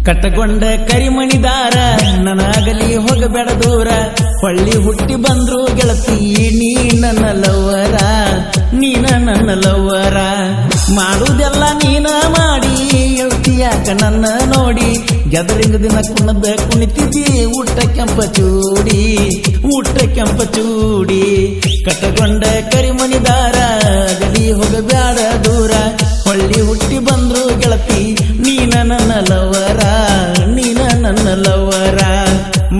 ಕಟ್ಟಗೊಂಡ ಕರಿಮಣಿದಾರ ನನಗಲಿ ಹೋಗಬೇಡ ದೂರ ಹೊಳ್ಳಿ ಹುಟ್ಟಿ ಬಂದ್ರು ಗೆಳತಿ ನೀ ನನ್ನ ಲವ್ವರ ನೀನ ನನ್ನ ಲವ್ವರ ಮಾಡುವುದೆಲ್ಲ ನೀನ ಮಾಡಿ ಹೇಳ್ತೀಯಾಕ ನನ್ನ ನೋಡಿ ಗೆದರಿಂಗ ದಿನ ಕುಣದ ಕುಣಿತಿದ್ದಿ ಊಟ ಕೆಂಪ ಚೂಡಿ ಕಟ್ಟಗೊಂಡ ಕರಿಮಣಿದಾರ ಗಲಿ ಹೋಗಬೇಡ ದೂರ ಹೊಳ್ಳಿ ಹುಟ್ಟಿ ಬಂದ್ರು ಗೆಳತಿ ನೀನ ನನ್ನ ಲವ್ವರ ನೀನ ನನ್ನ ಲವ್ವರ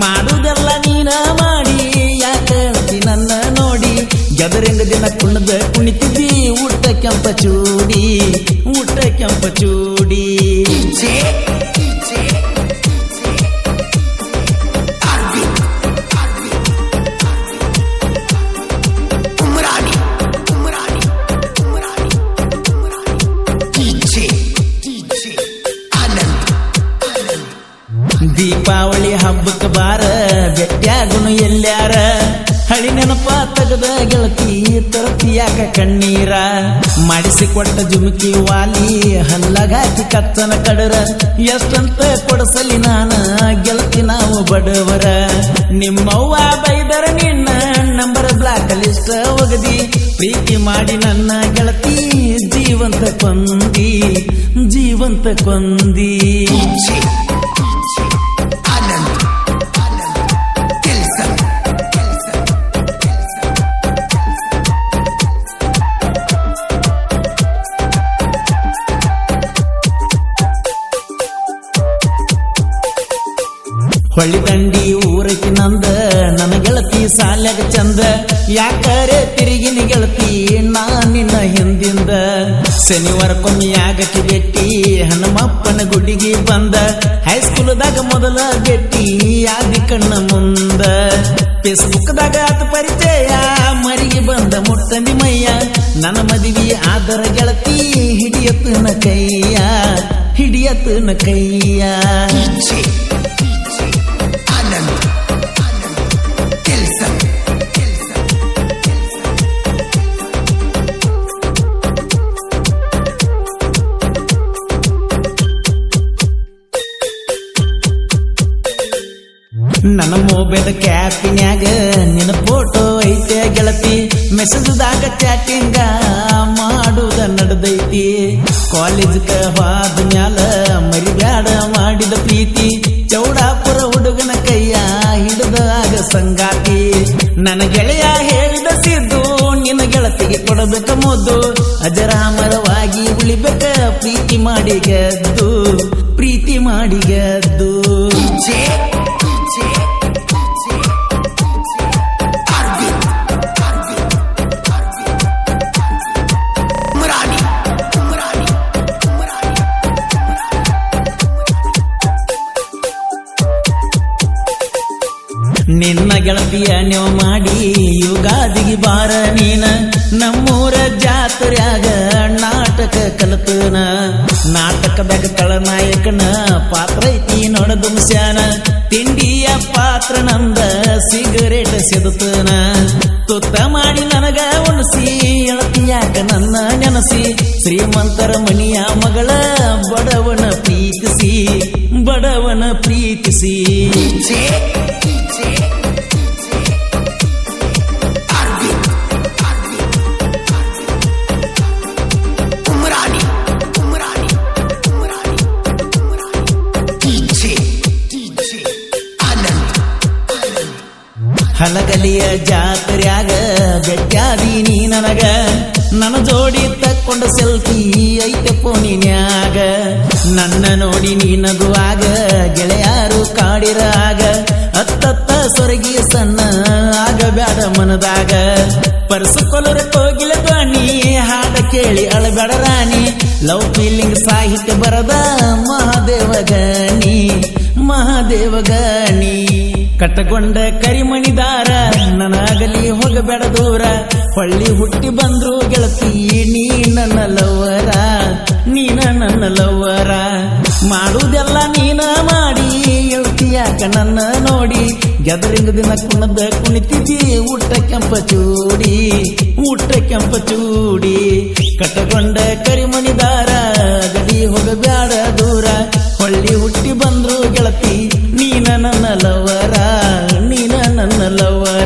ಮಾಡುವುದೆಲ್ಲ ನೀನ ಮಾಡಿ ಯಾಕ ಹೇಳ್ತಿ ನನ್ನ ನೋಡಿ ಗೆದರಿಂಗ ದಿನ ಕುಣದ ಕುಣಿತಿದ್ದಿ ಊಟ ಕೆಂಪ ಚೂಡಿ ದೀಪಾವಳಿ ಹಬ್ಬಕ್ಕ ಬಾರ ಬೆಟ್ಟ್ಯಾಗುನು ಎಲ್ಲ್ಯಾರ ಹಳಿ ನೆನಪ ತಗದ ಗೆಳತಿ ತರತಿಯಾಕ ಕಣ್ಣೀರ ಮಾಡಿಸಿಕೊಟ್ಟ ಜುಮುಕಿ ವಾಲಿ ಹಲ್ಲಗಾಕಿ ಕತ್ತನ ಕಡರ ಎಷ್ಟಂತ ಕೊಡಸಲಿ ನಾನ ಗೆಳತಿ ನಾವು ಬಡವರ ನಿಮ್ಮವ್ವ ಬೈದರ ನಿನ್ನ ನಂಬರ್ ಬ್ಲಾಕ್ ಲಿಸ್ಟ್ ಒಗದಿ ಪ್ರೀತಿ ಮಾಡಿ ನನ್ನ ಗೆಳತಿ ಜೀವಂತ ಕೊಂದಿ ಹೊಳ್ಳಿ ದಂಡಿ ಊರಕ್ಕೆ ನಂದ ನನ್ನ ಗೆಳತಿ ಸಾಲ್ಯಾಗ ಚಂದ ಯಾಕರೆ ತಿರುಗಿನ ಗೆಳತಿ ನಾ ನಿನ್ನ ಹಿಂದಿಂದ ಶನಿವಾರಕ್ಕೊಮ್ಮೆ ಆಗಕ್ಕೆ ಭೇಟಿ ಹನುಮಪ್ಪನ ಗುಡಿಗೆ ಬಂದ ಹೈಸ್ಕೂಲ್ದಾಗ ಮೊದಲ ಭೇಟಿ ಆದಿ ಕಣ್ಣ ಮುಂದ ಫೇಸ್ಬುಕ್ದಾಗ ಆತ ಪರಿಚಯ ಮರಿಗೆ ಬಂದ ಮುಟ್ಟಂದಿ ಮಯ್ಯ ನನ್ನ ಮದುವೆ ಆದರ ಗೆಳತಿ ಹಿಡಿಯತನ ಕೈಯ ನನ್ನ ಮೊಬೈಲ್ ಕ್ಯಾಪಿನ್ಯಾಗ ನಿನ್ನ ಫೋಟೋ ಐತೆ ಗೆಳತಿ ಮೆಸೇಜ್ದಾಗ ಚಾಟಿಂಗ ಮಾಡುದ ನಡೆದೈತಿ ಕಾಲೇಜ್ಗ ಹೋದ ಮ್ಯಾಲ ಮರಿಬ್ಯಾಡ ಮಾಡಿದ ಪ್ರೀತಿ ಚೌಡಾಪುರ ಹುಡುಗನ ಕೈಯ ಹಿಡಿದಾಗ ಸಂಗಾತಿ ನನ್ನ ಗೆಳೆಯ ಹೇಳಿದ ಸಿದ್ದು ನಿನ್ನ ಗೆಳತಿಗೆ ಕೊಡಬೇಕ ಮುದ್ದು ಅಜರಾಮರವಾಗಿ ಉಳಿಬೇಕ ಪ್ರೀತಿ ಮಾಡಿ ಗೆದ್ದು ನಿನ್ನ ಗೆಳತಿಯ ನೀವು ಮಾಡಿ ಯುಗಾದಿಗೆ ಬಾರ ನೀನ ನಮ್ಮೂರ ಜಾತ್ರ್ಯಾಗ ನಾಟಕ ಕಲ್ಪನ ನಾಟಕದಾಗ ಖಳನಾಯಕನ ಪಾತ್ರ ಐತಿ ನೋಡದುಂಸ್ಯಾನ ತಿಂಡಿಯ ಪಾತ್ರ ನಂದ ಸಿಗರೇಟ್ ಸೆದುತನ ತುತ್ತ ಮಾಡಿ ನನಗ ಉಣಸಿ ಎಳತಿಯಾಕ ನನ್ನ ನೆನಸಿ ಶ್ರೀಮಂತರ ಮಣಿಯ ಮಗಳ ಬಡವನ ಪ್ರೀತಿಸಿ ಹಲಗಲಿಯ ಜಾತ್ರ್ಯಾಗ ಬೆಟ್ಟಾದಿ ನೀ ನನಗ ನನ್ನ ಜೋಡಿ ತಕ್ಕೊಂಡ ಸೆಲ್ಫಿ ಐತೆ ಫೋನಿನ್ಯಾಗ ನನ್ನ ನೋಡಿ ನೀ ನಗುವಾಗ ಗೆಳೆಯಾರು ಕಾಡಿರಾಗ ಹತ್ತತ್ತ ಸೊರಗಿ ಸಣ್ಣ ಆಗಬ್ಯಾಡ ಮನದಾಗ ಪರ್ಸು ಕೊಲರ ಕೋಗಿಲ ಧ್ವನಿ ಹಾಡ ಕೇಳಿ ಅಳಬೇಡ ರಾಣಿ ಲವ್ ಫೀಲಿಂಗ್ ಸಾಹಿತ್ಯ ಬರದ ಮಹಾದೇವ ಗಣಿ ಕಟ್ಟಗೊಂಡ ಕರಿಮಣಿದಾರ ನನಗಲಿ ಹೋಗಬೇಡ ದೂರ ಹೊಳ್ಳಿ ಹುಟ್ಟಿ ಬಂದ್ರು ಗೆಳತಿ ನೀ ನನ್ನ ಲವ್ವರ ಮಾಡುವುದೆಲ್ಲ ನೀನ ಮಾಡಿ ಹೇಳ್ತೀಯಾಕ ನನ್ನ ನೋಡಿ ಗೆದರಿಂಗ ದಿನ ಕುಣದ ಕುಣಿತಿದ್ದಿ ಊಟ ಕೆಂಪ ಚೂಡಿ ಕಟ್ಟಗೊಂಡ ಕರಿಮಣಿದಾರ ಗಡಿ ಹೋಗಬ್ಯಾಡ ದೂರ ಹೊಳ್ಳಿ ಹುಟ್ಟಿ ಬಂದ್ರು ನೀನ ನನ್ನ ಲವರ